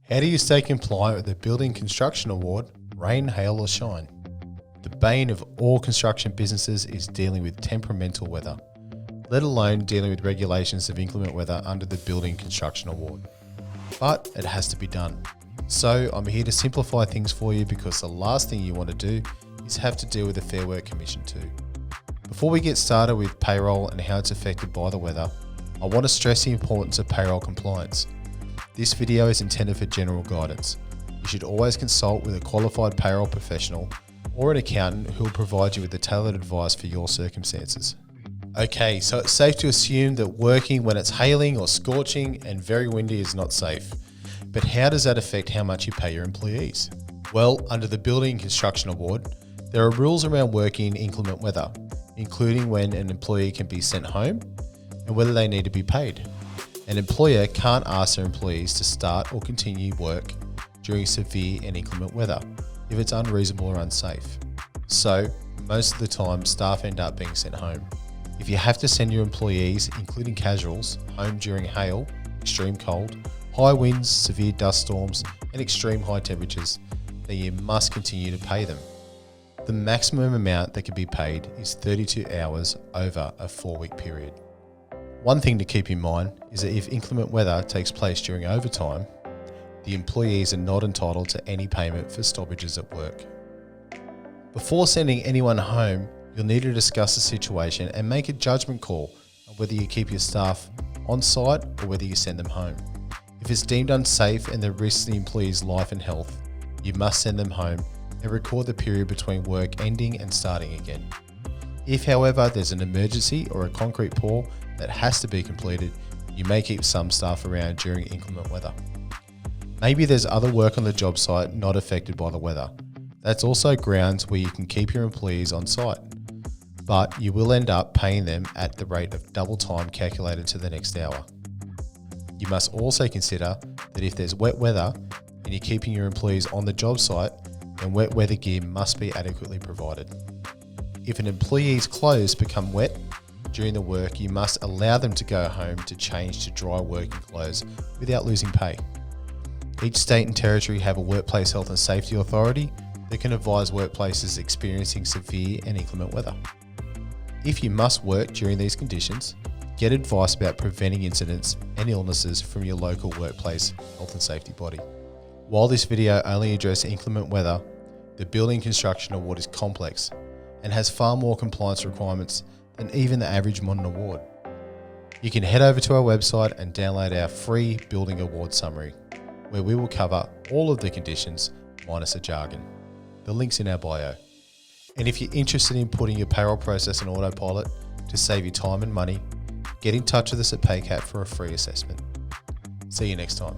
How do you stay compliant with the Building Construction Award, rain, hail or shine? The bane of all construction businesses is dealing with temperamental weather, let alone dealing with regulations of inclement weather under the Building Construction Award. But it has to be done. So I'm here to simplify things for you, because the last thing you want to do is have to deal with the Fair Work Commission too. Before we get started with payroll and how it's affected by the weather, I want to stress the importance of payroll compliance. This video is intended for general guidance. You should always consult with a qualified payroll professional or an accountant who will provide you with the tailored advice for your circumstances. Okay, so it's safe to assume that working when it's hailing or scorching and very windy is not safe. But how does that affect how much you pay your employees? Well, under the Building Construction Award, there are rules around working in inclement weather, including when an employee can be sent home and whether they need to be paid. An employer can't ask their employees to start or continue work during severe and inclement weather if it's unreasonable or unsafe. So, most of the time, staff end up being sent home. If you have to send your employees, including casuals, home during hail, extreme cold, high winds, severe dust storms, and extreme high temperatures, then you must continue to pay them. The maximum amount that can be paid is 32 hours over a 4-week period. One thing to keep in mind is that if inclement weather takes place during overtime, the employees are not entitled to any payment for stoppages at work. Before sending anyone home, you'll need to discuss the situation and make a judgment call on whether you keep your staff on site or whether you send them home. If it's deemed unsafe and there risks the employee's life and health, you must send them home and record the period between work ending and starting again. If, however, there's an emergency or a concrete pour that has to be completed, you may keep some staff around during inclement weather. Maybe there's other work on the job site not affected by the weather. That's also grounds where you can keep your employees on site, but you will end up paying them at the rate of double time calculated to the next hour. You must also consider that if there's wet weather and you're keeping your employees on the job site, then wet weather gear must be adequately provided. If an employee's clothes become wet during the work, you must allow them to go home to change to dry working clothes without losing pay. Each state and territory have a workplace health and safety authority that can advise workplaces experiencing severe and inclement weather. If you must work during these conditions, get advice about preventing incidents and illnesses from your local workplace health and safety body. While this video only addressed inclement weather, the Building Construction Award is complex and has far more compliance requirements than even the average modern award. You can head over to our website and download our free Building Award Summary, where we will cover all of the conditions minus the jargon. The link's in our bio. And if you're interested in putting your payroll process on autopilot to save you time and money, get in touch with us at PayCat for a free assessment. See you next time.